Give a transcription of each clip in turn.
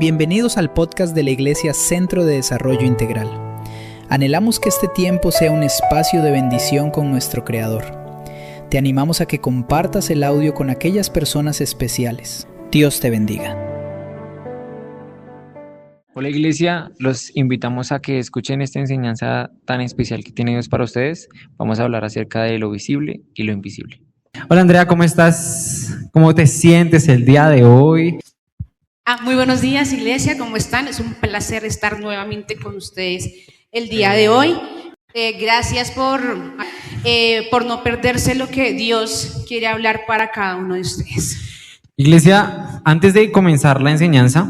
Bienvenidos al podcast de la Iglesia Centro de Desarrollo Integral. Anhelamos que este tiempo sea un espacio de bendición con nuestro Creador. Te animamos a que compartas el audio con aquellas personas especiales. Dios te bendiga. Hola Iglesia, los invitamos a que escuchen esta enseñanza tan especial que tiene Dios para ustedes. Vamos a hablar acerca de lo visible y lo invisible. Hola Andrea, ¿cómo estás? ¿Cómo te sientes el día de hoy? Muy buenos días, Iglesia, ¿cómo están? Es un placer estar nuevamente con ustedes el día de hoy. Gracias por no perderse lo que Dios quiere hablar para cada uno de ustedes. Iglesia, antes de comenzar la enseñanza,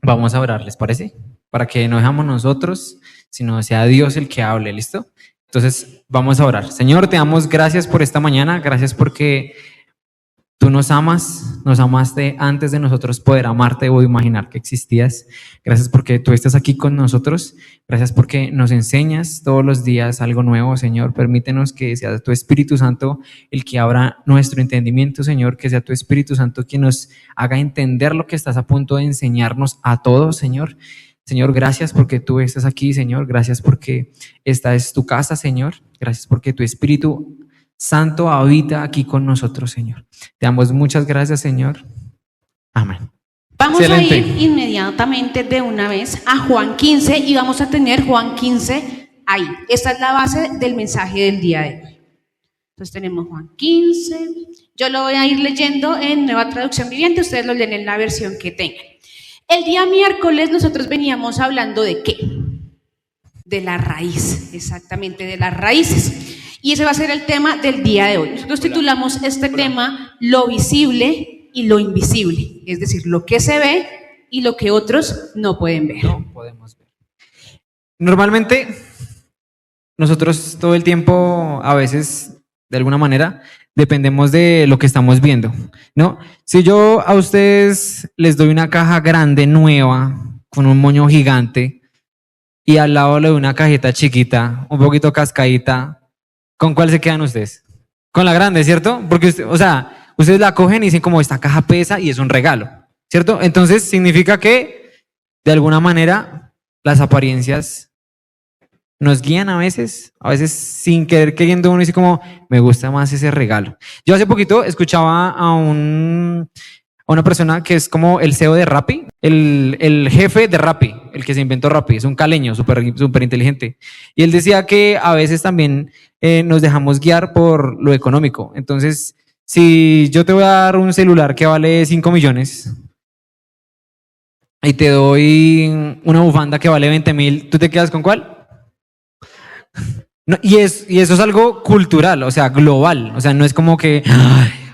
vamos a orar, ¿les parece? Para que no dejamos nosotros, sino sea Dios el que hable, ¿listo? Entonces, vamos a orar. Señor, te damos gracias por esta mañana, gracias porque tú nos amaste antes de nosotros poder amarte o imaginar que existías. Gracias porque tú estás aquí con nosotros. Gracias porque nos enseñas todos los días algo nuevo, Señor. Permítenos que sea tu Espíritu Santo el que abra nuestro entendimiento, Señor. Que sea tu Espíritu Santo quien nos haga entender lo que estás a punto de enseñarnos a todos, Señor. Señor, gracias porque tú estás aquí, Señor. Gracias porque esta es tu casa, Señor. Gracias porque tu Espíritu Santo habita aquí con nosotros, Señor. Te damos muchas gracias, Señor. Amén. Vamos Excelente. a ir inmediatamente de una vez a Juan 15 y vamos a tener Juan 15 ahí. Esta es la base del mensaje del día de hoy. Entonces tenemos Juan 15. Yo lo voy a ir leyendo en Nueva Traducción Viviente. Ustedes lo leen en la versión que tengan. El día miércoles nosotros veníamos hablando ¿de qué? De la raíz, exactamente, de las raíces. Y ese va a ser el tema del día de hoy. Nosotros titulamos este tema lo visible y lo invisible, es decir, lo que se ve y lo que otros no pueden ver. No podemos ver. Normalmente, nosotros todo el tiempo, a veces, de alguna manera, dependemos de lo que estamos viendo, ¿no? Si yo a ustedes les doy una caja grande, nueva, con un moño gigante, y al lado le doy una cajita chiquita, un poquito cascadita, ¿con cuál se quedan ustedes? Con la grande, ¿cierto? Porque ustedes la cogen y dicen como esta caja pesa y es un regalo, ¿cierto? Entonces significa que de alguna manera las apariencias nos guían a veces sin querer queriendo uno dice como me gusta más ese regalo. Yo hace poquito escuchaba a una persona que es como el CEO de Rappi, el jefe de Rappi, el que se inventó Rappi, es un caleño súper inteligente. Y él decía que a veces también nos dejamos guiar por lo económico. Entonces, si yo te voy a dar un celular que vale 5 millones y te doy una bufanda que vale 20,000, ¿tú te quedas con cuál? No, y eso es algo cultural, o sea, global. O sea, no es como que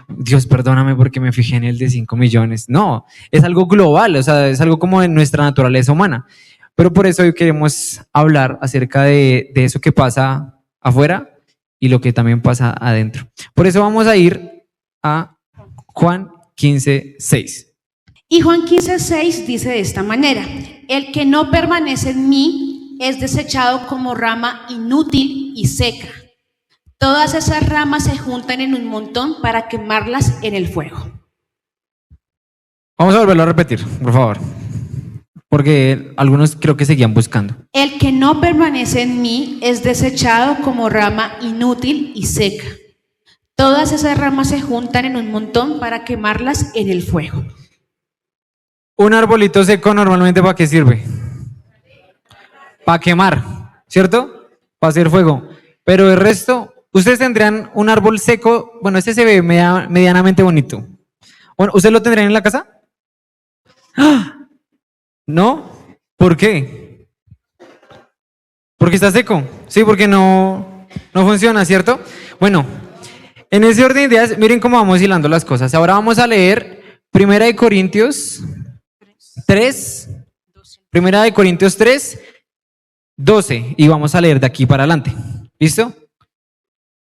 Dios, perdóname porque me fijé en el de 5 millones. No, es algo global, o sea, es algo como en nuestra naturaleza humana. Pero por eso hoy queremos hablar acerca de eso que pasa afuera y lo que también pasa adentro. Por eso vamos a ir a Juan 15:6. Y Juan 15:6 dice de esta manera: el que no permanece en mí es desechado como rama inútil y seca. Todas esas ramas se juntan en un montón para quemarlas en el fuego. Vamos a volverlo a repetir, por favor, porque algunos creo que seguían buscando. El que no permanece en mí es desechado como rama inútil y seca. Todas esas ramas se juntan en un montón para quemarlas en el fuego. Un arbolito seco normalmente ¿para qué sirve? Para quemar, ¿cierto? Para hacer fuego. Pero el resto, ustedes tendrían un árbol seco, bueno, este se ve medianamente bonito. Bueno, ¿ustedes lo tendrían en la casa? ¡Ah! ¿No? ¿Por qué? Porque está seco. Sí, porque no funciona, ¿cierto? Bueno, en ese orden de ideas, miren cómo vamos hilando las cosas. Ahora vamos a leer Primera de Corintios 3, 12, y vamos a leer de aquí para adelante. ¿Listo?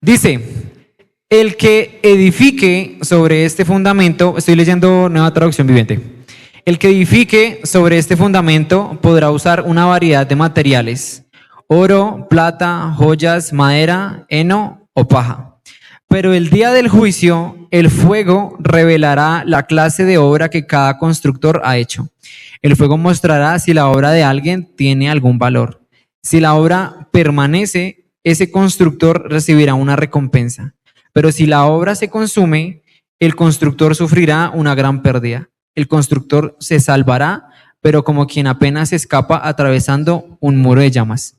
Dice: el que edifique sobre este fundamento, estoy leyendo Nueva Traducción Viviente. El que edifique sobre este fundamento podrá usar una variedad de materiales: oro, plata, joyas, madera, heno o paja. Pero el día del juicio, el fuego revelará la clase de obra que cada constructor ha hecho. El fuego mostrará si la obra de alguien tiene algún valor. Si la obra permanece, ese constructor recibirá una recompensa. Pero si la obra se consume, el constructor sufrirá una gran pérdida. El constructor se salvará, pero como quien apenas escapa atravesando un muro de llamas.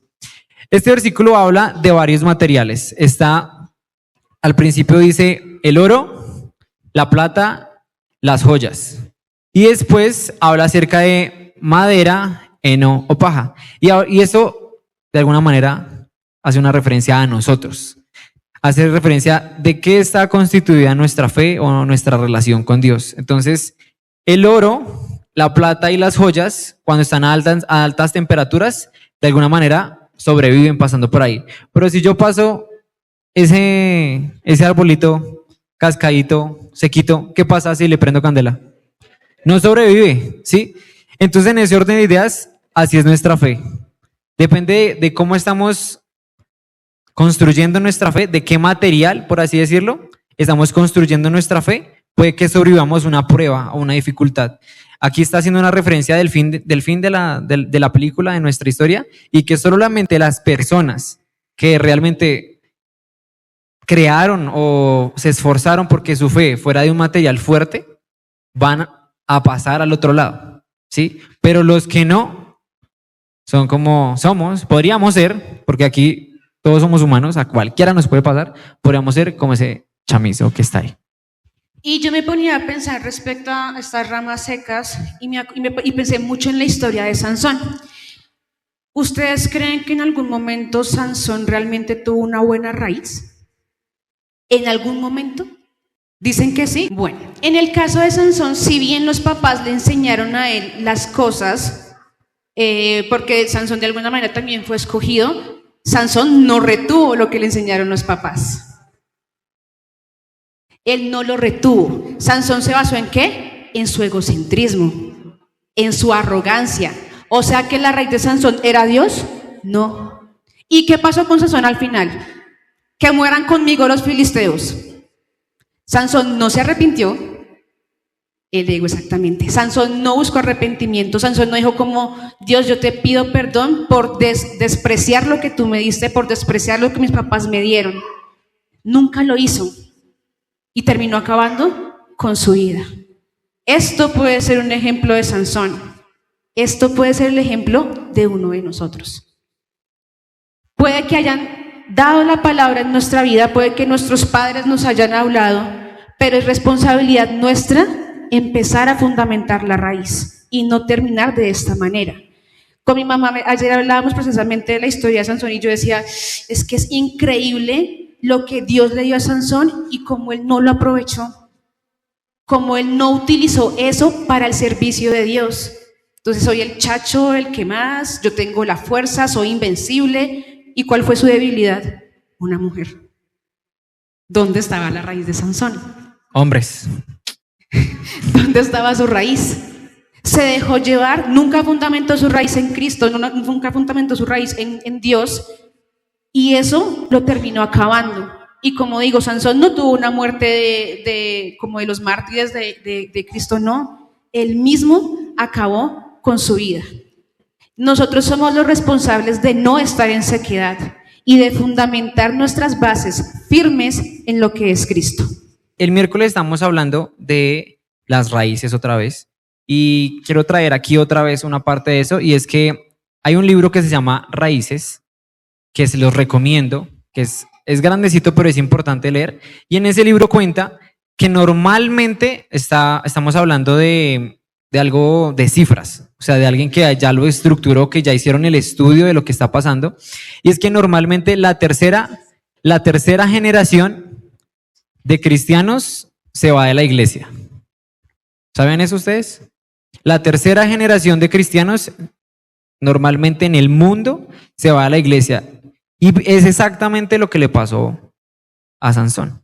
Este versículo habla de varios materiales. Al principio dice el oro, la plata, las joyas. Y después habla acerca de madera, heno o paja. Y eso, de alguna manera, hace una referencia a nosotros. Hace referencia de qué está constituida nuestra fe o nuestra relación con Dios. Entonces, el oro, la plata y las joyas, cuando están a altas temperaturas, de alguna manera sobreviven pasando por ahí. Pero si yo paso ese arbolito cascadito, sequito, ¿qué pasa si le prendo candela? No sobrevive, ¿sí? Entonces, en ese orden de ideas, así es nuestra fe. Depende de cómo estamos construyendo nuestra fe, de qué material, por así decirlo, estamos construyendo nuestra fe, puede que sobrevivamos una prueba o una dificultad. Aquí está haciendo una referencia del fin de la película, de nuestra historia, y que solamente las personas que realmente crearon o se esforzaron porque su fe fuera de un material fuerte, van a pasar al otro lado, ¿sí? Pero los que no, son como somos, podríamos ser, porque aquí todos somos humanos, a cualquiera nos puede pasar, podríamos ser como ese chamizo que está ahí. Y yo me ponía a pensar respecto a estas ramas secas y pensé mucho en la historia de Sansón. ¿Ustedes creen que en algún momento Sansón realmente tuvo una buena raíz? ¿En algún momento? ¿Dicen que sí? Bueno, en el caso de Sansón, si bien los papás le enseñaron a él las cosas, porque Sansón de alguna manera también fue escogido, Sansón no retuvo lo que le enseñaron los papás. Él no lo retuvo. Sansón se basó ¿en qué? En su egocentrismo, en su arrogancia. O sea que la raíz de Sansón era Dios, no. ¿Y qué pasó con Sansón al final? Que mueran conmigo los filisteos. Sansón no se arrepintió. Él digo exactamente. Sansón no buscó arrepentimiento. Sansón no dijo como, Dios, yo te pido perdón por despreciar lo que tú me diste, por despreciar lo que mis papás me dieron. Nunca lo hizo. Y terminó acabando con su vida. Esto puede ser un ejemplo de Sansón. Esto puede ser el ejemplo de uno de nosotros. Puede que hayan dado la palabra en nuestra vida, puede que nuestros padres nos hayan hablado, pero es responsabilidad nuestra empezar a fundamentar la raíz y no terminar de esta manera. Con mi mamá ayer hablábamos precisamente de la historia de Sansón y yo decía, es que es increíble lo que Dios le dio a Sansón y cómo él no lo aprovechó, cómo él no utilizó eso para el servicio de Dios. Entonces soy el chacho, el que más, yo tengo la fuerza, soy invencible. ¿Y cuál fue su debilidad? Una mujer. ¿Dónde estaba la raíz de Sansón? Hombres. ¿Dónde estaba su raíz? Se dejó llevar, nunca fundamentó su raíz en Cristo, nunca fundamentó su raíz en Dios, y eso lo terminó acabando. Y como digo, Sansón no tuvo una muerte como de los mártires de Cristo, no. Él mismo acabó con su vida. Nosotros somos los responsables de no estar en sequedad y de fundamentar nuestras bases firmes en lo que es Cristo. El miércoles estamos hablando de las raíces otra vez y quiero traer aquí otra vez una parte de eso, y es que hay un libro que se llama Raíces, que se los recomiendo, que es grandecito pero es importante leer, y en ese libro cuenta que normalmente estamos hablando de algo de cifras, o sea, de alguien que ya lo estructuró, que ya hicieron el estudio de lo que está pasando, y es que normalmente la tercera generación de cristianos se va de la iglesia. ¿Saben eso ustedes? La tercera generación de cristianos normalmente en el mundo se va a la iglesia, y es exactamente lo que le pasó a Sansón.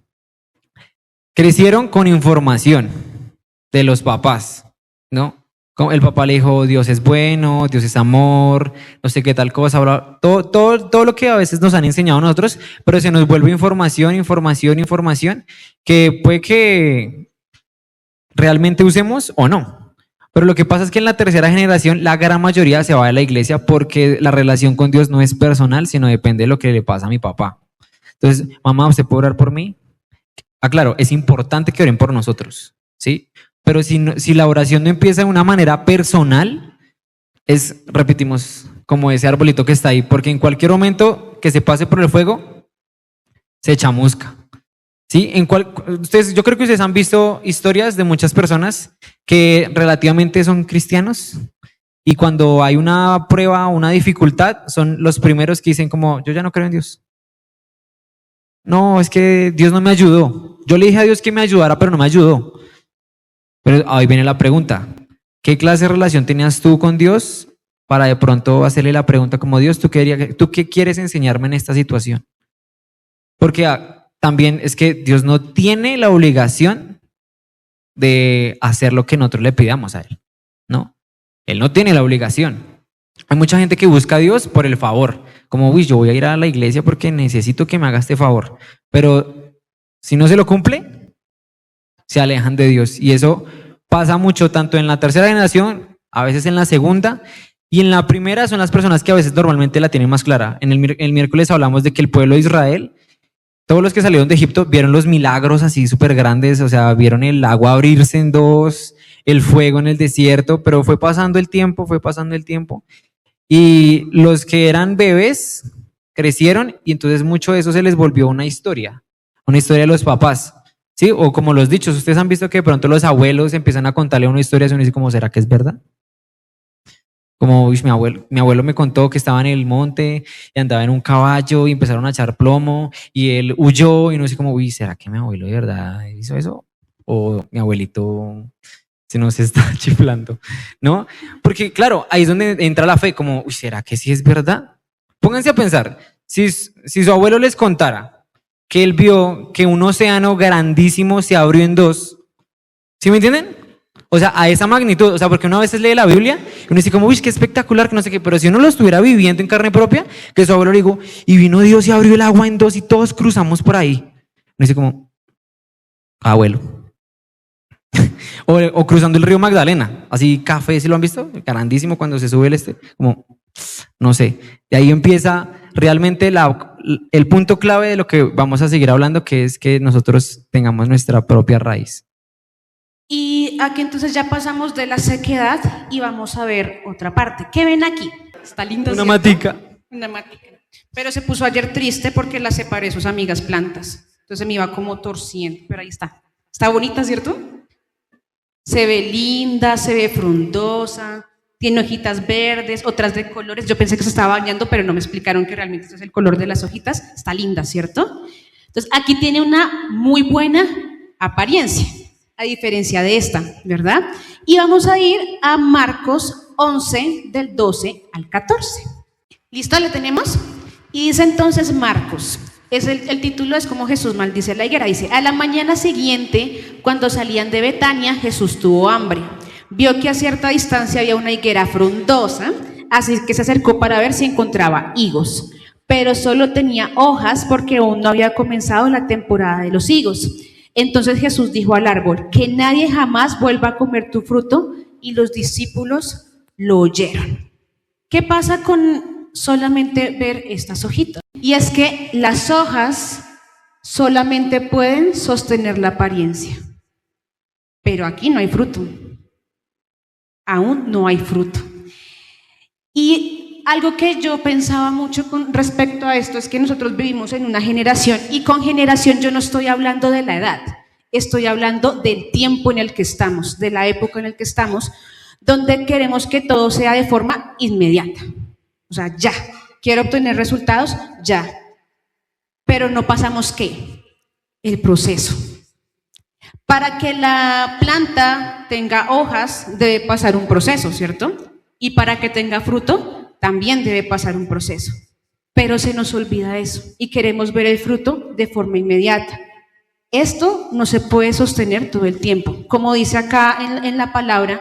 Crecieron con información de los papás, ¿no? Como el papá le dijo, Dios es bueno, Dios es amor, no sé qué tal cosa, todo lo que a veces nos han enseñado a nosotros, pero se nos vuelve información, que puede que realmente usemos o no. Pero lo que pasa es que en la tercera generación la gran mayoría se va de la iglesia porque la relación con Dios no es personal, sino depende de lo que le pasa a mi papá. Entonces, mamá, ¿usted puede orar por mí? Claro, es importante que oren por nosotros, ¿sí? Pero si la oración no empieza de una manera personal, repetimos, como ese arbolito que está ahí, porque en cualquier momento que se pase por el fuego, se chamusca. ¿Sí? Yo creo que ustedes han visto historias de muchas personas que relativamente son cristianos y cuando hay una prueba o una dificultad, son los primeros que dicen como, yo ya no creo en Dios. No, es que Dios no me ayudó. Yo le dije a Dios que me ayudara, pero no me ayudó. Pero ahí viene la pregunta. ¿Qué clase de relación tenías tú con Dios para de pronto hacerle la pregunta como, Dios, ¿tú qué quieres enseñarme en esta situación? Porque también es que Dios no tiene la obligación de hacer lo que nosotros le pidamos a Él, ¿no? Él no tiene la obligación. Hay mucha gente que busca a Dios por el favor, como, uy, yo voy a ir a la iglesia porque necesito que me haga este favor, pero si no se lo cumple, se alejan de Dios. Y eso pasa mucho tanto en la tercera generación, a veces en la segunda, y en la primera son las personas que a veces normalmente la tienen más clara. En el miércoles hablamos de que el pueblo de Israel, todos los que salieron de Egipto vieron los milagros así súper grandes, o sea, vieron el agua abrirse en dos, el fuego en el desierto, pero fue pasando el tiempo, y los que eran bebés crecieron y entonces mucho de eso se les volvió una historia de los papás, ¿sí? O como los dichos, ustedes han visto que de pronto los abuelos empiezan a contarle una historia y uno dice como, ¿será que es verdad? Como, uy, mi abuelo me contó que estaba en el monte y andaba en un caballo y empezaron a echar plomo y él huyó y no sé cómo, uy, ¿será que mi abuelo de verdad hizo eso? O mi abuelito se nos está chiflando, ¿no? Porque claro, ahí es donde entra la fe, como, uy, ¿será que sí es verdad? Pónganse a pensar, si su abuelo les contara que él vio que un océano grandísimo se abrió en dos, ¿sí me entienden? O sea, a esa magnitud, o sea, porque uno a veces lee la Biblia y uno dice como, uy, qué espectacular, que no sé qué, pero si uno lo estuviera viviendo en carne propia, que su abuelo le dijo, y vino Dios y abrió el agua en dos y todos cruzamos por ahí. Uno dice como, abuelo. o cruzando el río Magdalena, así café, ¿sí lo han visto? Grandísimo cuando se sube como, no sé. De ahí empieza realmente el punto clave de lo que vamos a seguir hablando, que es que nosotros tengamos nuestra propia raíz. Y aquí entonces ya pasamos de la sequedad y vamos a ver otra parte. ¿Qué ven aquí? Está linda. Una matica. Una matica. Pero se puso ayer triste porque la separé de sus amigas plantas. Entonces me iba como torciendo, pero ahí está. Está bonita, ¿cierto? Se ve linda, se ve frondosa, tiene hojitas verdes, otras de colores. Yo pensé que se estaba bañando, pero no me explicaron que realmente este es el color de las hojitas. Está linda, ¿cierto? Entonces aquí tiene una muy buena apariencia, a diferencia de esta, ¿verdad? Y vamos a ir a Marcos 11, del 12 al 14. ¿Listo? ¿Le tenemos? Y dice entonces Marcos, el título es como Jesús maldice la higuera. Dice, a la mañana siguiente, cuando salían de Betania, Jesús tuvo hambre. Vio que a cierta distancia había una higuera frondosa, así que se acercó para ver si encontraba higos. Pero solo tenía hojas porque aún no había comenzado la temporada de los higos. Entonces Jesús dijo al árbol, que nadie jamás vuelva a comer tu fruto, y los discípulos lo oyeron. ¿Qué pasa con solamente ver estas hojitas? Y es que las hojas solamente pueden sostener la apariencia, pero aquí no hay fruto, aún no hay fruto. Y algo que yo pensaba mucho con respecto a esto es que nosotros vivimos en una generación, y con generación yo no estoy hablando de la edad, estoy hablando del tiempo en el que estamos, de la época en el que estamos, donde queremos que todo sea de forma inmediata. O sea, ya, quiero obtener resultados, ya. Pero no pasamos, ¿qué? El proceso. Para que la planta tenga hojas, debe pasar un proceso, ¿cierto? Y para que tenga fruto, también debe pasar un proceso. Pero se nos olvida eso y queremos ver el fruto de forma inmediata. Esto no se puede sostener todo el tiempo. Como dice acá en la palabra,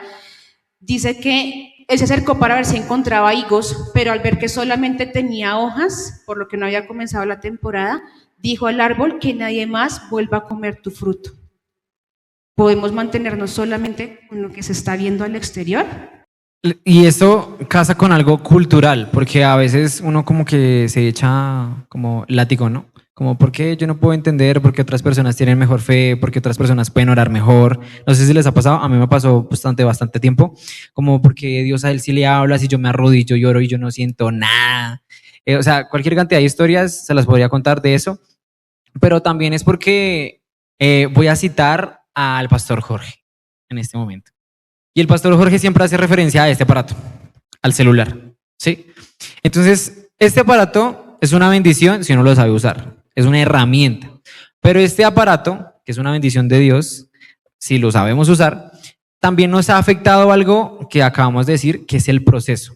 dice que él se acercó para ver si encontraba higos, pero al ver que solamente tenía hojas, por lo que no había comenzado la temporada, dijo al árbol que nadie más vuelva a comer tu fruto. ¿Podemos mantenernos solamente con lo que se está viendo al exterior? Y eso casa con algo cultural, porque a veces uno como que se echa como látigo, ¿no? Como, ¿por qué yo no puedo entender por qué otras personas tienen mejor fe, por qué otras personas pueden orar mejor? No sé si les ha pasado, a mí me pasó bastante tiempo, como porque Dios a él sí le habla, si yo me arrodillo, lloro y yo no siento nada. O sea, cualquier cantidad de historias se las podría contar de eso, pero también es porque voy a citar al pastor Jorge en este momento. Y el pastor Jorge siempre hace referencia a este aparato, al celular, ¿sí? Entonces, este aparato es una bendición si uno lo sabe usar. Es una herramienta. Pero este aparato, que es una bendición de Dios, si lo sabemos usar, también nos ha afectado algo que acabamos de decir, que es el proceso.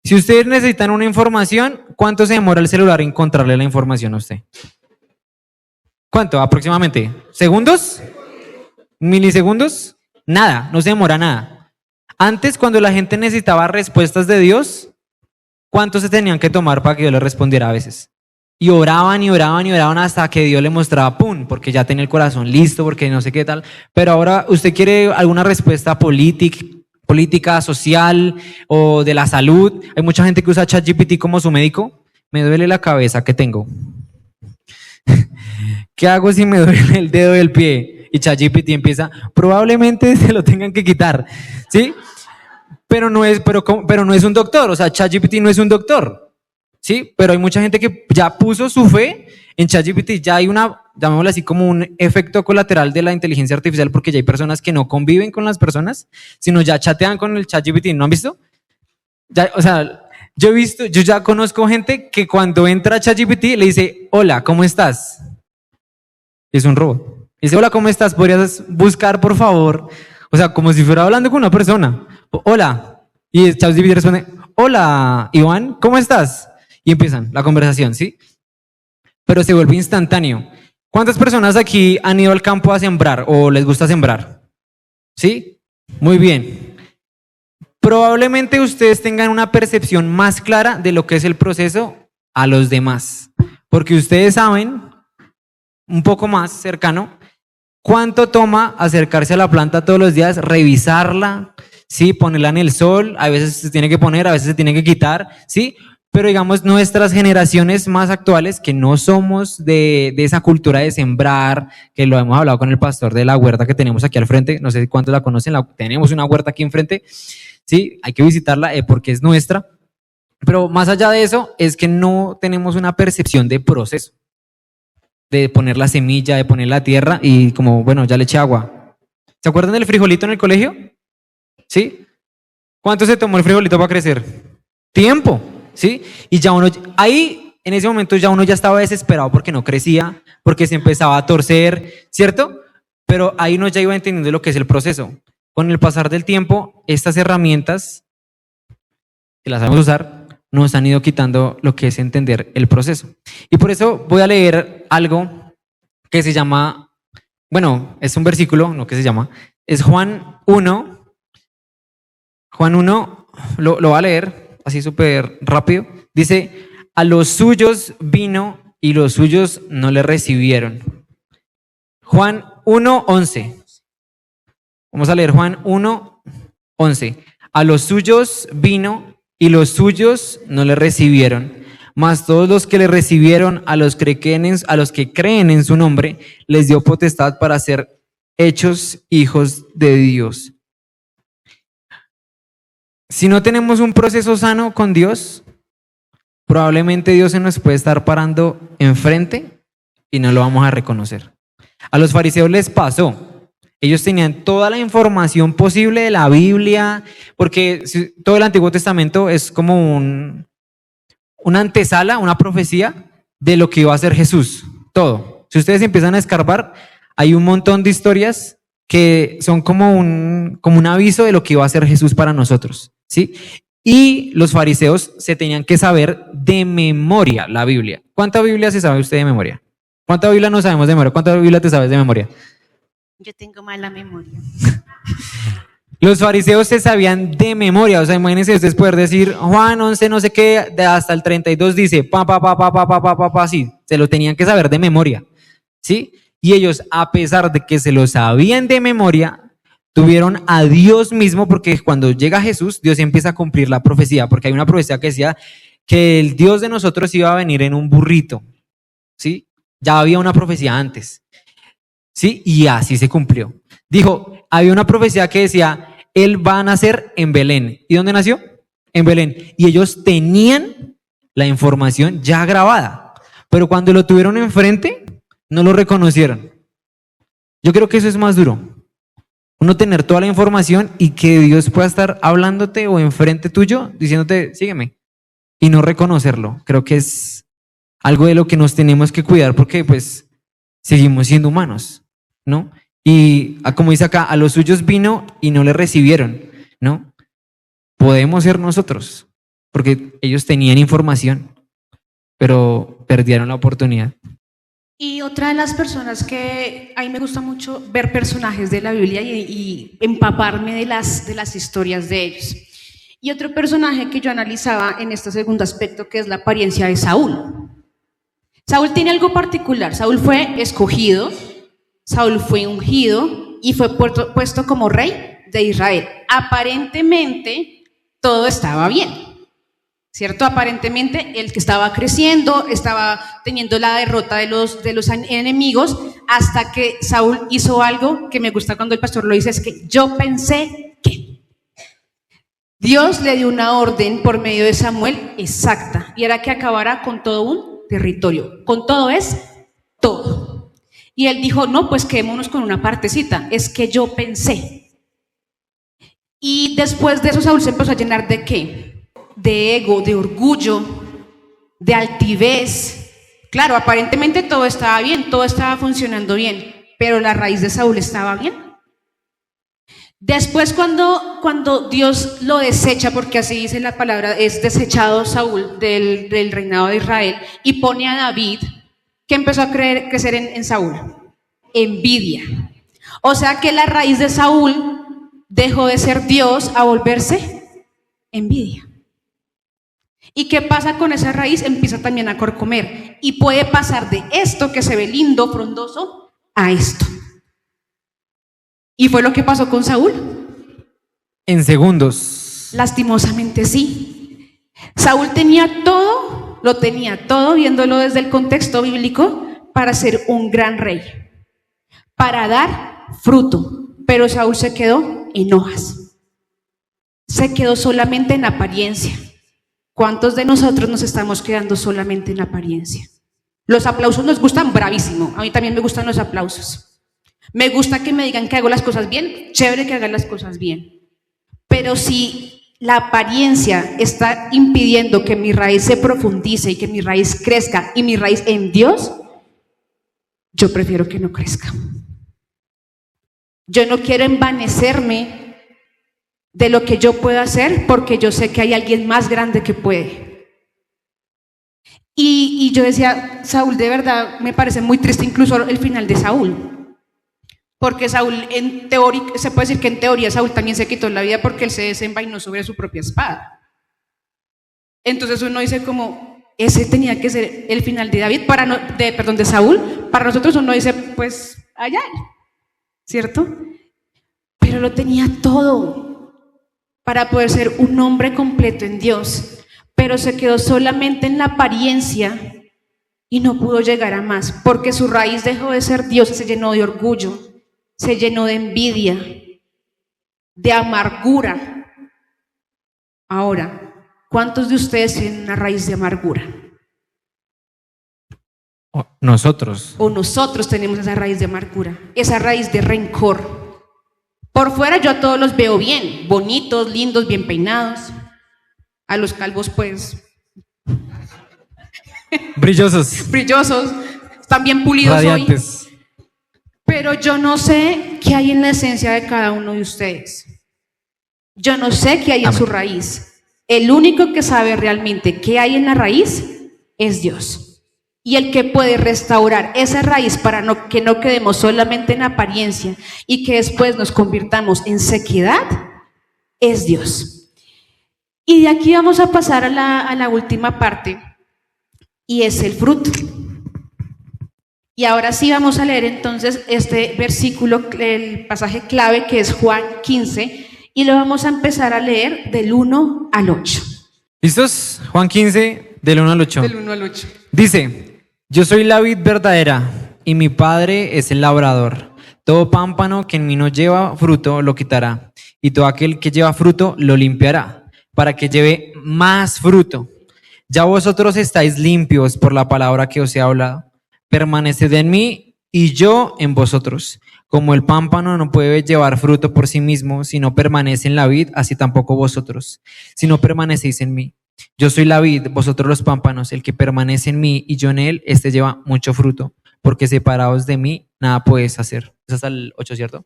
Si ustedes necesitan una información, ¿cuánto se demora el celular en encontrarle la información a usted? ¿Cuánto aproximadamente? ¿Segundos? ¿Milisegundos? Nada, no se demora nada. Antes, cuando la gente necesitaba respuestas de Dios, ¿cuánto se tenían que tomar para que Dios le respondiera a veces? Y oraban y oraban y oraban hasta que Dios le mostraba, ¡pum!, porque ya tenía el corazón listo, porque no sé qué tal. Pero ahora usted quiere alguna respuesta política, social o de la salud. Hay mucha gente que usa ChatGPT como su médico. Me duele la cabeza, ¿qué tengo? ¿Qué hago si me duele el dedo del pie? Y ChatGPT empieza, probablemente se lo tengan que quitar, ¿sí? Pero no es un doctor, o sea, ChatGPT no es un doctor. Sí, pero hay mucha gente que ya puso su fe en ChatGPT, ya hay una, llamémoslo así, como un efecto colateral de la inteligencia artificial, porque ya hay personas que no conviven con las personas, sino ya chatean con el ChatGPT, ¿no han visto? Ya, o sea, yo ya conozco gente que cuando entra a ChatGPT le dice, hola, ¿cómo estás? Es un robot. Dice, hola, ¿cómo estás? ¿Podrías buscar, por favor? O sea, como si fuera hablando con una persona. Hola. Y ChatGPT responde, hola, Iván, ¿cómo estás? Y empiezan la conversación, ¿sí? Pero se vuelve instantáneo. ¿Cuántas personas aquí han ido al campo a sembrar o les gusta sembrar? ¿Sí? Muy bien. Probablemente ustedes tengan una percepción más clara de lo que es el proceso a los demás. Porque ustedes saben, un poco más cercano, cuánto toma acercarse a la planta todos los días, revisarla, ¿sí? Ponerla en el sol, a veces se tiene que poner, a veces se tiene que quitar, ¿sí? Pero digamos, nuestras generaciones más actuales, que no somos de esa cultura de sembrar, que lo hemos hablado con el pastor de la huerta que tenemos aquí al frente, no sé cuántos la conocen, tenemos una huerta aquí enfrente, sí, hay que visitarla porque es nuestra, pero más allá de eso, es que no tenemos una percepción de proceso, de poner la semilla, de poner la tierra y como, bueno, ya le eché agua. ¿Se acuerdan del frijolito en el colegio? ¿Sí? ¿Cuánto se tomó el frijolito para crecer? Tiempo. ¿Sí? Y ya uno, ahí en ese momento ya uno ya estaba desesperado porque no crecía, porque se empezaba a torcer, ¿cierto? Pero ahí uno ya iba entendiendo lo que es el proceso. Con el pasar del tiempo, estas herramientas, que las sabemos usar, nos han ido quitando lo que es entender el proceso. Y por eso voy a leer algo que se llama, bueno, es un versículo, no que se llama, es Juan 1. Juan 1, lo voy a leer así súper rápido. Dice, a los suyos vino y los suyos no le recibieron. Juan 1:11. Vamos a leer Juan 1:11. A los suyos vino y los suyos no le recibieron. Mas todos los que le recibieron, a los que creen en su nombre, les dio potestad para ser hechos hijos de Dios. Si no tenemos un proceso sano con Dios, probablemente Dios se nos puede estar parando enfrente y no lo vamos a reconocer. A los fariseos les pasó. Ellos tenían toda la información posible de la Biblia, porque todo el Antiguo Testamento es como una antesala, una profecía de lo que iba a hacer Jesús. Todo. Si ustedes empiezan a escarbar, hay un montón de historias que son como un aviso de lo que iba a hacer Jesús para nosotros, ¿sí? Y los fariseos se tenían que saber de memoria la Biblia. ¿Cuánta Biblia se sabe usted de memoria? ¿Cuánta Biblia no sabemos de memoria? ¿Cuánta Biblia te sabes de memoria? Yo tengo mala memoria. Los fariseos se sabían de memoria, o sea, imagínense ustedes poder decir Juan 11 no sé qué, hasta el 32 dice así, se lo tenían que saber de memoria, ¿sí? Y ellos, a pesar de que se lo sabían de memoria, tuvieron a Dios mismo, porque cuando llega Jesús, Dios empieza a cumplir la profecía, porque hay una profecía que decía que el Dios de nosotros iba a venir en un burrito, ¿sí? Ya había una profecía antes, ¿sí? Y así se cumplió. Dijo, había una profecía que decía, Él va a nacer en Belén. ¿Y dónde nació? En Belén. Y ellos tenían la información ya grabada, pero cuando lo tuvieron enfrente, no lo reconocieron. Yo creo que eso es más duro. Uno tener toda la información y que Dios pueda estar hablándote o enfrente tuyo, diciéndote, sígueme, y no reconocerlo. Creo que es algo de lo que nos tenemos que cuidar porque pues seguimos siendo humanos, ¿no? Y como dice acá, a los suyos vino y no le recibieron, ¿no? Podemos ser nosotros, porque ellos tenían información, pero perdieron la oportunidad. Y otra de las personas que a mí me gusta mucho ver personajes de la Biblia y empaparme de las historias de ellos. Y otro personaje que yo analizaba en este segundo aspecto, que es la apariencia de Saúl. Saúl tiene algo particular. Saúl fue escogido, Saúl fue ungido y fue puesto como rey de Israel. Aparentemente todo estaba bien, ¿cierto? Aparentemente el que estaba creciendo, estaba teniendo la derrota de los enemigos, hasta que Saúl hizo algo que me gusta cuando el pastor lo dice, es que yo pensé que Dios le dio una orden por medio de Samuel exacta, y era que acabara con todo un territorio. Con todo es todo. Y él dijo, no, pues quedémonos con una partecita, es que yo pensé. Y después de eso Saúl se empezó a llenar ¿de qué? De ego, de orgullo, de altivez. Claro, aparentemente todo estaba bien, todo estaba funcionando bien, pero la raíz de Saúl estaba bien. Después cuando Dios lo desecha, porque así dice la palabra, es desechado Saúl del reinado de Israel y pone a David, que empezó a crecer en Saúl, envidia. O sea que la raíz de Saúl dejó de ser Dios a volverse envidia. ¿Y qué pasa con esa raíz? Empieza también a corcomer y puede pasar de esto que se ve lindo, frondoso, a esto. ¿Y fue lo que pasó con Saúl? En segundos. Lastimosamente sí. Saúl tenía todo, lo tenía todo, viéndolo desde el contexto bíblico, para ser un gran rey, para dar fruto, pero Saúl se quedó en hojas, se quedó solamente en apariencia. ¿Cuántos de nosotros nos estamos quedando solamente en apariencia? Los aplausos nos gustan bravísimo, a mí también me gustan los aplausos. Me gusta que me digan que hago las cosas bien, chévere que haga las cosas bien. Pero si la apariencia está impidiendo que mi raíz se profundice y que mi raíz crezca y mi raíz en Dios, yo prefiero que no crezca. Yo no quiero envanecerme de lo que yo puedo hacer porque yo sé que hay alguien más grande que puede. Y yo decía, Saúl, de verdad me parece muy triste incluso el final de Saúl. Porque Saúl, en teoría, se puede decir que en teoría Saúl también se quitó la vida porque él se desenvainó sobre su propia espada. Entonces uno dice como, ese tenía que ser el final de David, de Saúl. Para nosotros uno dice, pues allá, ¿cierto? Pero lo tenía todo para poder ser un hombre completo en Dios, pero se quedó solamente en la apariencia y no pudo llegar a más, porque su raíz dejó de ser Dios y se llenó de orgullo, se llenó de envidia, de amargura. Ahora, ¿cuántos de ustedes tienen una raíz de amargura? Nosotros. O nosotros tenemos esa raíz de amargura, esa raíz de rencor. Por fuera yo a todos los veo bien, bonitos, lindos, bien peinados. A los calvos pues brillosos, están bien pulidos radiantes. Hoy. Pero yo no sé qué hay en la esencia de cada uno de ustedes. Yo no sé qué hay en su raíz. El único que sabe realmente qué hay en la raíz es Dios. Y el que puede restaurar esa raíz que no quedemos solamente en apariencia y que después nos convirtamos en sequedad es Dios. Y de aquí vamos a pasar a la última parte, y es el fruto. Y ahora sí vamos a leer entonces este versículo, el pasaje clave, que es Juan 15, y lo vamos a empezar a leer del 1 al 8. ¿Listos? Juan 15, del 1 al 8. Del 1 al 8. Dice: yo soy la vid verdadera y mi Padre es el labrador. Todo pámpano que en mí no lleva fruto lo quitará, y todo aquel que lleva fruto lo limpiará, para que lleve más fruto. Ya vosotros estáis limpios por la palabra que os he hablado. Permaneced en mí y yo en vosotros. Como el pámpano no puede llevar fruto por sí mismo si no permanece en la vid, así tampoco vosotros, si no permanecéis en mí. Yo soy la vid, vosotros los pámpanos. El que permanece en mí y yo en él, este lleva mucho fruto, porque separados de mí nada puedes hacer. Es hasta el 8, ¿cierto?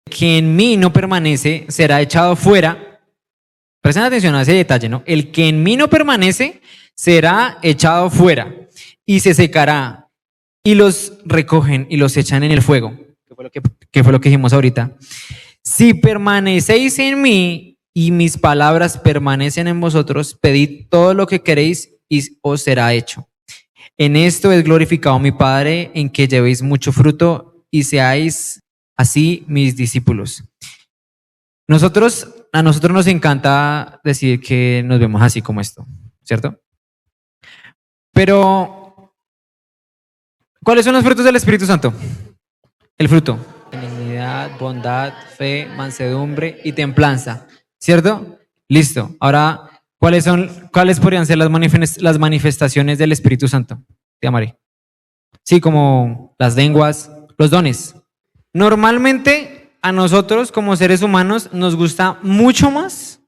Que en mí no permanece será echado fuera. Presten atención a ese detalle, ¿no? El que en mí no permanece será echado fuera y se secará, y los recogen y los echan en el fuego. ¿Qué fue lo que dijimos ahorita? Si permanecéis en mí y mis palabras permanecen en vosotros, pedid todo lo que queréis y os será hecho. En esto es glorificado mi Padre, en que llevéis mucho fruto y seáis así mis discípulos. A nosotros nos encanta decir que nos vemos así como esto, ¿cierto? Pero, ¿cuáles son los frutos del Espíritu Santo? El fruto: benignidad, bondad, fe, mansedumbre y templanza, ¿cierto? Listo. Ahora, ¿cuáles podrían ser las manifestaciones del Espíritu Santo? Te amaré. Sí, como las lenguas, los dones. Normalmente, a nosotros como seres humanos nos gusta mucho más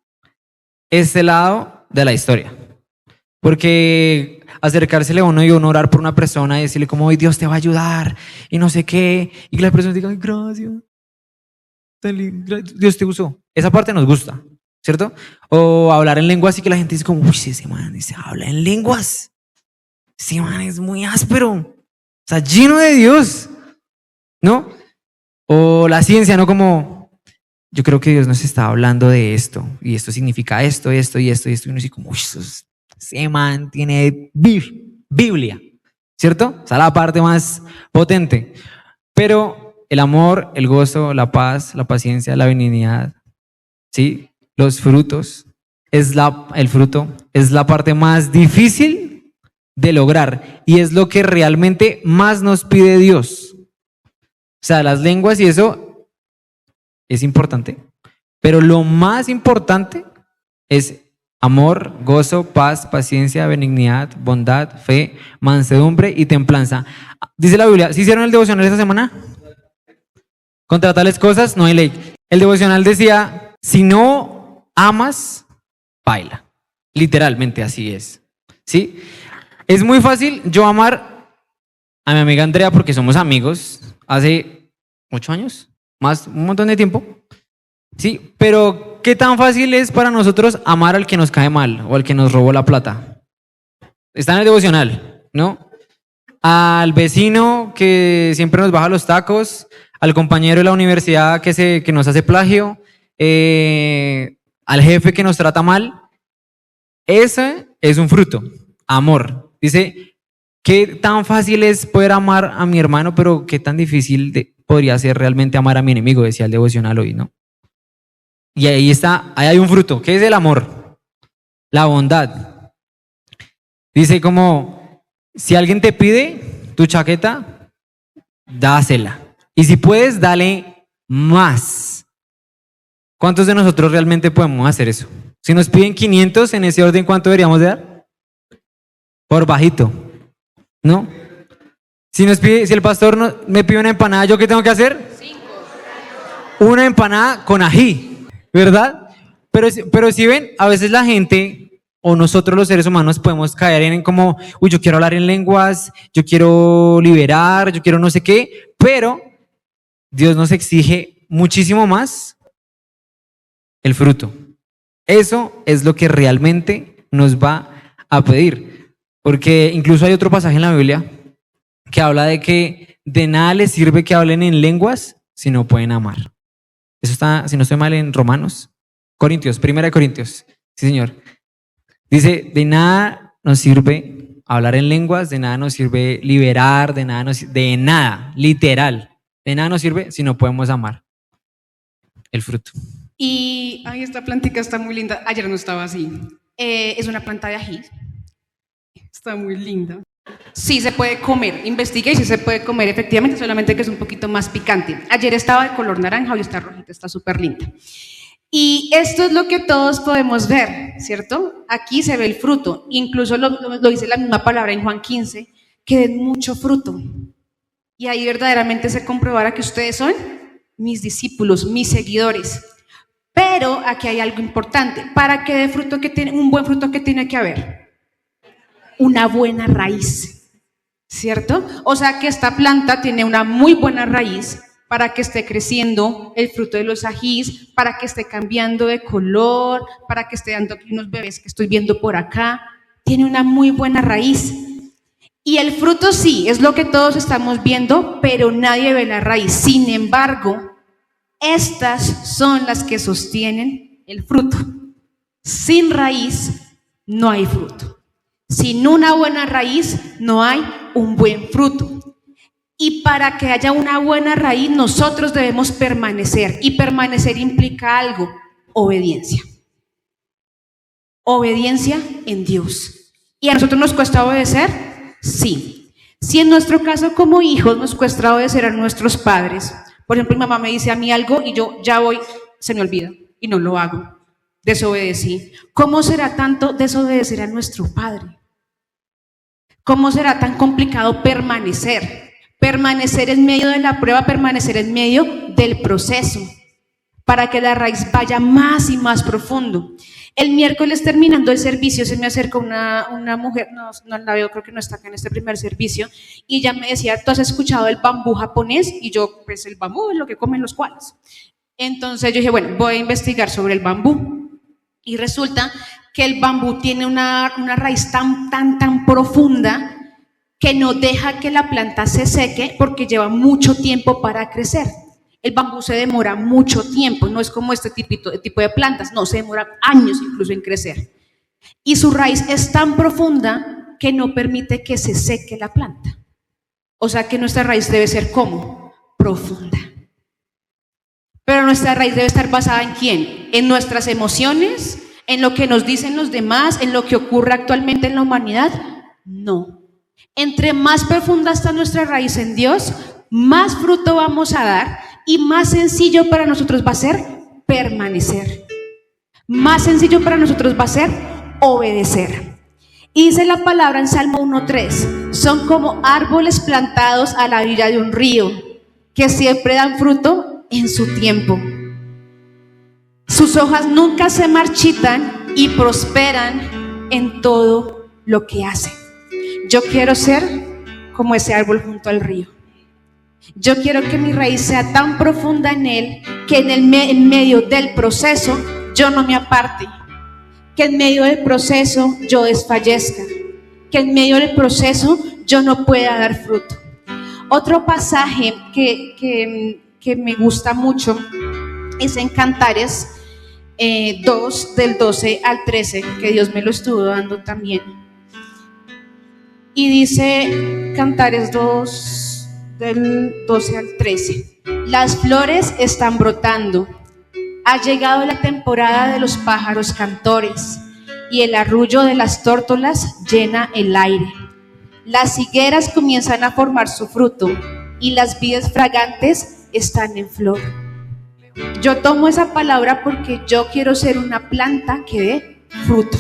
este lado de la historia. Porque acercársele a uno y uno orar por una persona y decirle como, hoy Dios te va a ayudar y no sé qué, y que la persona diga, ay, gracias, Dios te usó. Esa parte nos gusta, ¿cierto? O hablar en lenguas y que la gente dice como, uy, ese man se habla en lenguas, ese man es muy áspero, está lleno de Dios, ¿no? O la ciencia, ¿no? Como, yo creo que Dios nos está hablando de esto, y esto significa esto, esto y esto, y esto, y uno dice como, uy, ese man tiene Biblia, ¿cierto? Esa es la parte más potente. Pero el amor, el gozo, la paz, la paciencia, la benignidad, ¿sí? Los frutos, el fruto es la parte más difícil de lograr y es lo que realmente más nos pide Dios. O sea, las lenguas y eso es importante, pero lo más importante es amor, gozo, paz, paciencia, benignidad, bondad, fe, mansedumbre y templanza. Dice la Biblia, ¿sí hicieron el devocional esta semana? Contra tales cosas no hay ley. El devocional decía, si no amas, baila. Literalmente así es. ¿Sí? Es muy fácil yo amar a mi amiga Andrea porque somos amigos hace 8 años, más un montón de tiempo. Sí, pero ¿qué tan fácil es para nosotros amar al que nos cae mal o al que nos robó la plata? Está en el devocional, ¿no? Al vecino que siempre nos baja los tacos, al compañero de la universidad que nos hace plagio, al jefe que nos trata mal. Ese es un fruto, amor. Dice, ¿qué tan fácil es poder amar a mi hermano, pero qué tan difícil podría ser realmente amar a mi enemigo? Decía el devocional hoy, ¿no? Y ahí hay un fruto. ¿Qué es el amor? La bondad. Dice como, si alguien te pide tu chaqueta, dásela. Y si puedes, dale más. ¿Cuántos de nosotros realmente podemos hacer eso? Si nos piden 500 en ese orden, ¿cuánto deberíamos de dar? Por bajito, ¿no? Si el pastor me pide una empanada, ¿yo qué tengo que hacer? 5. Una empanada con ají. ¿Verdad? Pero si ven, a veces la gente o nosotros los seres humanos podemos caer en como, uy, yo quiero hablar en lenguas, yo quiero liberar, yo quiero no sé qué, pero Dios nos exige muchísimo más el fruto. Eso es lo que realmente nos va a pedir, porque incluso hay otro pasaje en la Biblia que habla de que de nada les sirve que hablen en lenguas si no pueden amar. Eso está, si no estoy mal, en Romanos Corintios, Primera de Corintios. Sí, señor. Dice, de nada nos sirve hablar en lenguas, de nada nos sirve liberar, de nada, literal. De nada nos sirve si no podemos amar el fruto. Y esta plantica está muy linda. Ayer no estaba así. Es una planta de ají. Está muy linda. Sí se puede comer. Investigué y sí se puede comer, efectivamente, solamente que es un poquito más picante. Ayer estaba de color naranja, hoy está rojita, está súper linda. Y esto es lo que todos podemos ver, ¿cierto? Aquí se ve el fruto. Incluso lo dice la misma palabra en Juan 15, que den mucho fruto. Y ahí verdaderamente se comprobará que ustedes son mis discípulos, mis seguidores. Pero aquí hay algo importante. Para que dé fruto, un buen fruto, ¿qué tiene que haber? Una buena raíz, ¿cierto? O sea que esta planta tiene una muy buena raíz para que esté creciendo el fruto de los ajís, para que esté cambiando de color, para que esté dando aquí unos bebés que estoy viendo por acá. Tiene una muy buena raíz. Y el fruto sí, es lo que todos estamos viendo, pero nadie ve la raíz. Sin embargo, estas son las que sostienen el fruto. Sin raíz no hay fruto. Sin una buena raíz no hay un buen fruto. Y para que haya una buena raíz nosotros debemos permanecer. Y permanecer implica algo: obediencia. Obediencia en Dios. ¿Y a nosotros nos cuesta obedecer? Sí. Si en nuestro caso como hijos nos cuesta obedecer a nuestros padres, por ejemplo, mi mamá me dice a mí algo y yo ya voy, se me olvida y no lo hago. Desobedecí. ¿Cómo será tanto desobedecer a nuestro Padre? ¿Cómo será tan complicado permanecer? Permanecer en medio de la prueba, permanecer en medio del proceso, para que la raíz vaya más y más profundo. El miércoles, terminando el servicio, se me acercó una mujer, no la veo, creo que no está acá en este primer servicio, y ella me decía, ¿tú has escuchado el bambú japonés? Y yo, pues el bambú es lo que comen los koalas. Entonces yo dije, bueno, voy a investigar sobre el bambú. Y resulta que el bambú tiene una raíz tan profunda que no deja que la planta se seque porque lleva mucho tiempo para crecer. El bambú se demora mucho tiempo, no es como este tipo de plantas, no, se demora años incluso en crecer. Y su raíz es tan profunda que no permite que se seque la planta. O sea que nuestra raíz debe ser ¿cómo? Profunda. Pero nuestra raíz debe estar basada ¿en quién? En nuestras emociones, en lo que nos dicen los demás, en lo que ocurre actualmente en la humanidad. No. Entre más profunda está nuestra raíz en Dios, más fruto vamos a dar y más sencillo para nosotros va a ser permanecer. Más sencillo para nosotros va a ser obedecer. Y dice la palabra en Salmo 1:3, son como árboles plantados a la orilla de un río, que siempre dan fruto en su tiempo. Sus hojas nunca se marchitan y prosperan en todo lo que hacen. Yo quiero ser como ese árbol junto al río. Yo quiero que mi raíz sea tan profunda en él que en medio del proceso yo no me aparte, que en medio del proceso yo desfallezca, que en medio del proceso yo no pueda dar fruto. Otro pasaje que me gusta mucho es en Cantares 2, del 12 al 13, que Dios me lo estuvo dando también. Y dice Cantares 2, del 12 al 13, las flores están brotando, ha llegado la temporada de los pájaros cantores y el arrullo de las tórtolas llena el aire. Las higueras comienzan a formar su fruto y las vides fragantes están en flor. Yo tomo esa palabra porque yo quiero ser una planta que dé fruto.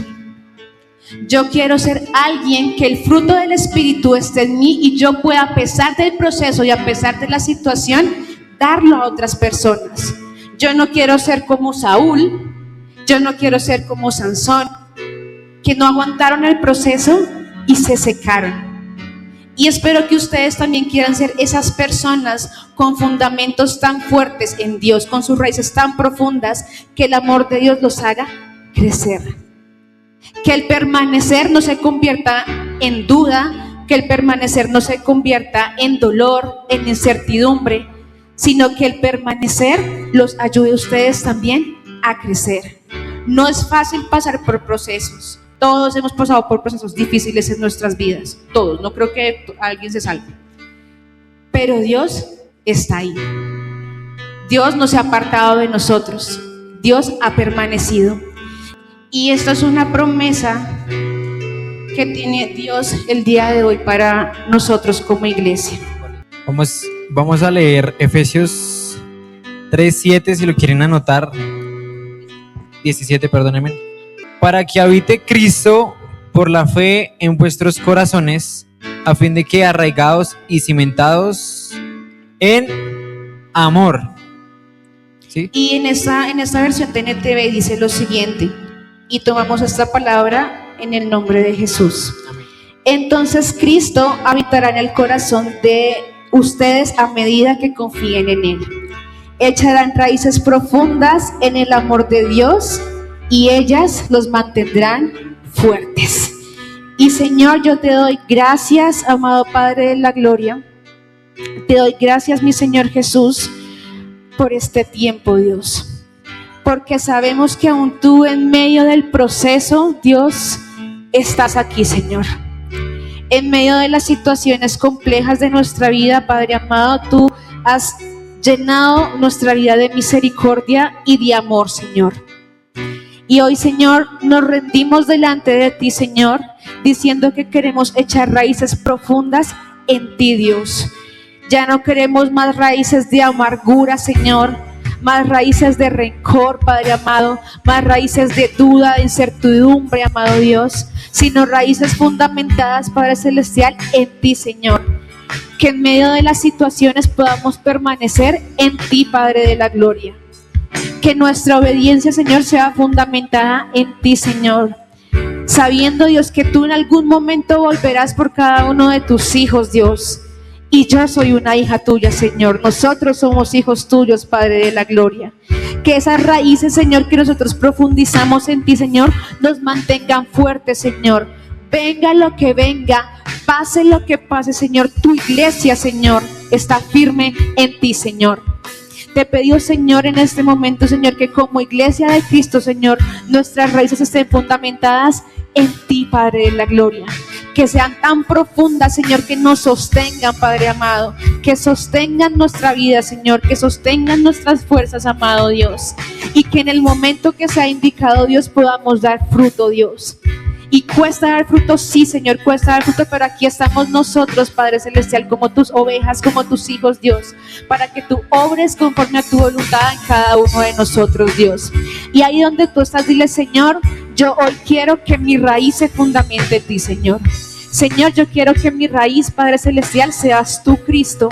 Yo quiero ser alguien que el fruto del Espíritu esté en mí y yo pueda, a pesar del proceso y a pesar de la situación, darlo a otras personas. Yo no quiero ser como Saúl, yo no quiero ser como Sansón, que no aguantaron el proceso y se secaron. Y espero que ustedes también quieran ser esas personas con fundamentos tan fuertes en Dios, con sus raíces tan profundas, que el amor de Dios los haga crecer. Que el permanecer no se convierta en duda, que el permanecer no se convierta en dolor, en incertidumbre, sino que el permanecer los ayude a ustedes también a crecer. No es fácil pasar por procesos. Todos hemos pasado por procesos difíciles en nuestras vidas. Todos. No creo que alguien se salve. Pero Dios está ahí. Dios no se ha apartado de nosotros. Dios ha permanecido. Y esta es una promesa que tiene Dios el día de hoy para nosotros como iglesia. Vamos a leer Efesios 3:7, si lo quieren anotar. 17, perdónenme. Para que habite Cristo por la fe en vuestros corazones, a fin de que arraigados y cimentados en amor. ¿Sí? Y en esta versión TNTV dice lo siguiente, y tomamos esta palabra en el nombre de Jesús. Amén. Entonces Cristo habitará en el corazón de ustedes a medida que confíen en Él. Echarán raíces profundas en el amor de Dios y ellas los mantendrán fuertes. Y Señor, yo te doy gracias, amado Padre de la gloria. Te doy gracias, mi Señor Jesús, por este tiempo, Dios. Porque sabemos que aún tú en medio del proceso, Dios, estás aquí, Señor. En medio de las situaciones complejas de nuestra vida, Padre amado, tú has llenado nuestra vida de misericordia y de amor, Señor. Y hoy, Señor, nos rendimos delante de ti, Señor, diciendo que queremos echar raíces profundas en ti, Dios. Ya no queremos más raíces de amargura, Señor, más raíces de rencor, Padre amado, más raíces de duda, de incertidumbre, amado Dios, sino raíces fundamentadas, Padre Celestial, en ti, Señor. Que en medio de las situaciones podamos permanecer en ti, Padre de la gloria. Que nuestra obediencia, Señor, sea fundamentada en ti, Señor. Sabiendo, Dios, que tú en algún momento volverás por cada uno de tus hijos, Dios. Y yo soy una hija tuya, Señor. Nosotros somos hijos tuyos, Padre de la gloria. Que esas raíces, Señor, que nosotros profundizamos en ti, Señor, nos mantengan fuertes, Señor. Venga lo que venga, pase lo que pase, Señor. Tu iglesia, Señor, está firme en ti, Señor. Te pido, Señor, en este momento, Señor, que como iglesia de Cristo, Señor, nuestras raíces estén fundamentadas en ti, Padre de la gloria. Que sean tan profundas, Señor, que nos sostengan, Padre amado. Que sostengan nuestra vida, Señor. Que sostengan nuestras fuerzas, amado Dios. Y que en el momento que sea indicado, Dios, podamos dar fruto, Dios. Y cuesta dar fruto, sí, Señor, cuesta dar fruto, pero aquí estamos nosotros, Padre Celestial, como tus ovejas, como tus hijos, Dios, para que tú obres conforme a tu voluntad en cada uno de nosotros, Dios. Y ahí donde tú estás, dile, Señor, yo hoy quiero que mi raíz se fundamente en ti, Señor. Señor, yo quiero que mi raíz, Padre Celestial, seas tú, Cristo,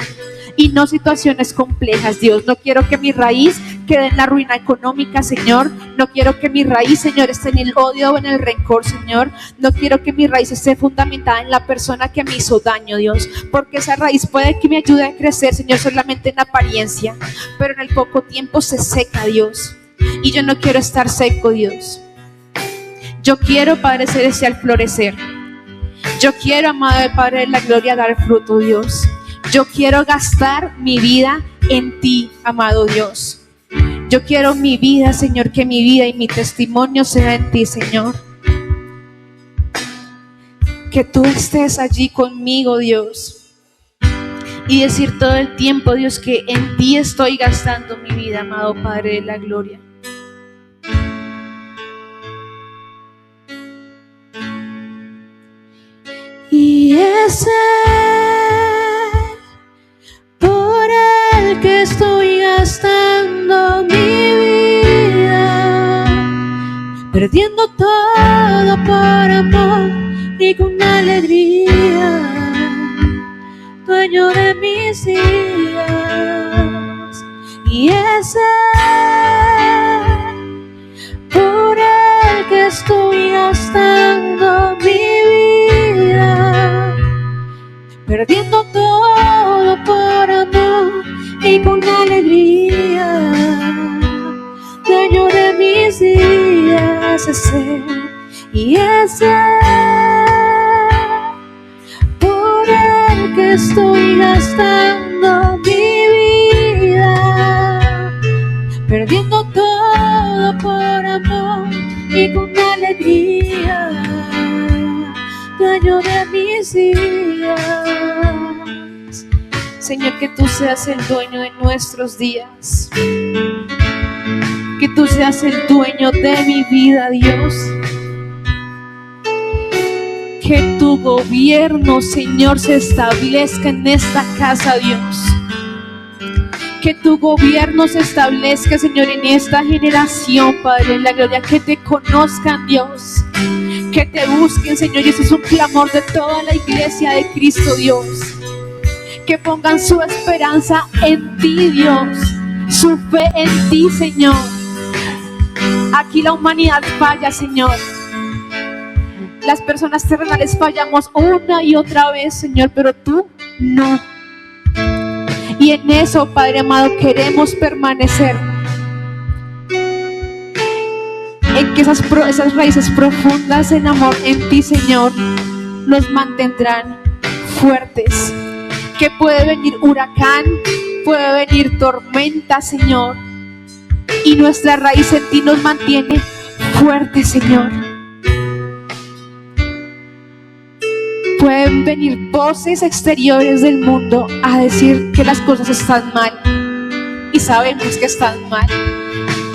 y no situaciones complejas, Dios. No quiero que mi raíz quede en la ruina económica, Señor. No quiero que mi raíz, Señor, esté en el odio o en el rencor, Señor. No quiero que mi raíz esté fundamentada en la persona que me hizo daño, Dios. Porque esa raíz puede que me ayude a crecer, Señor, solamente en apariencia, pero en el poco tiempo se seca, Dios. Y yo no quiero estar seco, Dios. Yo quiero, Padre Celestial, florecer. Yo quiero, amado Padre de la gloria, dar fruto, Dios. Yo quiero gastar mi vida en ti, amado Dios. Yo quiero mi vida, Señor, que mi vida y mi testimonio sea en ti, Señor. Que tú estés allí conmigo, Dios. Y decir todo el tiempo, Dios, que en ti estoy gastando mi vida, amado Padre de la gloria. Y ese por el que estoy gastando mi vida, perdiendo todo por amor y con alegría, dueño de mis días. Y ese por el que estoy gastando mi vida, perdiendo todo por amor y con alegría, dueño de mis días, ese y ese por el que estoy gastando mi vida, perdiendo todo por amor y con alegría, dueño de mis días. Señor, que tú seas el dueño de nuestros días, que tú seas el dueño de mi vida, Dios. Que tu gobierno, Señor, se establezca en esta casa, Dios. Que tu gobierno se establezca, Señor, en esta generación, Padre, en la gloria. Que te conozcan, Dios. Que te busquen, Señor. Y ese es un clamor de toda la iglesia de Cristo, Dios. Que pongan su esperanza en ti, Dios. Su fe en ti, Señor. Aquí la humanidad falla, Señor. Las personas terrenales fallamos una y otra vez, Señor, pero tú no. Y en eso, Padre amado, queremos permanecer. En que esas raíces profundas en amor en ti, Señor, nos mantendrán fuertes. Que puede venir huracán, puede venir tormenta, Señor, y nuestra raíz en ti nos mantiene fuertes, Señor. Pueden venir voces exteriores del mundo a decir que las cosas están mal, y sabemos que están mal,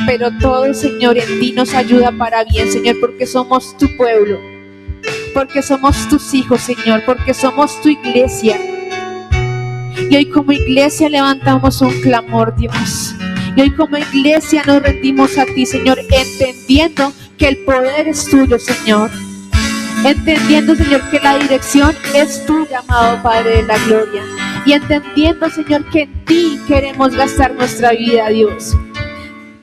pero todo, Señor, en ti nos ayuda para bien, Señor, porque somos tu pueblo, porque somos tus hijos, Señor, porque somos tu iglesia. Y hoy como iglesia levantamos un clamor, Dios. Y hoy como iglesia nos rendimos a ti, Señor, entendiendo que el poder es tuyo, Señor. Entendiendo, Señor, que la dirección es tuya, amado Padre de la gloria. Y entendiendo, Señor, que en ti queremos gastar nuestra vida, Dios.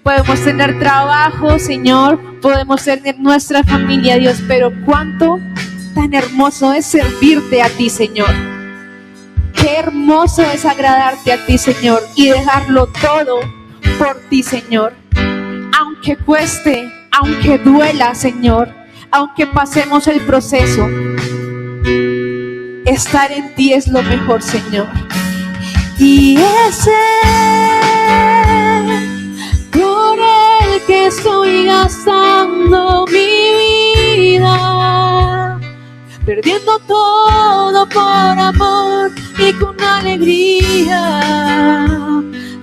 Podemos tener trabajo, Señor, podemos tener nuestra familia, Dios, pero cuánto tan hermoso es servirte a ti, Señor. Qué hermoso es agradarte a ti, Señor, y dejarlo todo por ti, Señor. Aunque cueste, aunque duela, Señor, aunque pasemos el proceso, estar en ti es lo mejor, Señor. Y ese por el que estoy gastando mi vida, perdiendo todo por amor y con alegría,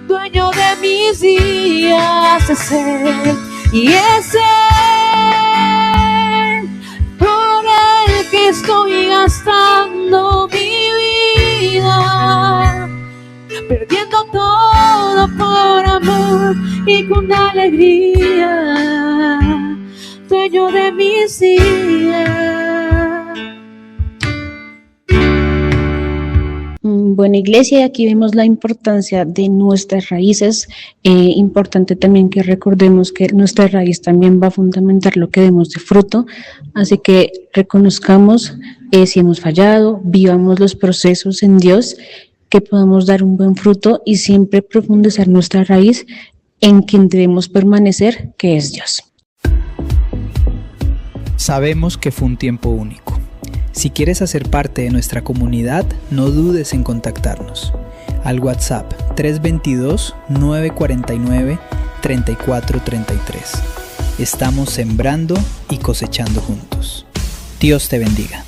dueño de mis días es Él. Y es Él por el que estoy gastando mi vida, perdiendo todo por amor y con alegría, dueño de mis días. Bueno, iglesia, aquí vemos la importancia de nuestras raíces. Importante también que recordemos que nuestra raíz también va a fundamentar lo que demos de fruto. Así que reconozcamos si hemos fallado, vivamos los procesos en Dios, que podamos dar un buen fruto y siempre profundizar nuestra raíz en quien debemos permanecer, que es Dios. Sabemos que fue un tiempo único. Si quieres hacer parte de nuestra comunidad, no dudes en contactarnos al WhatsApp 322-949-3433. Estamos sembrando y cosechando juntos. Dios te bendiga.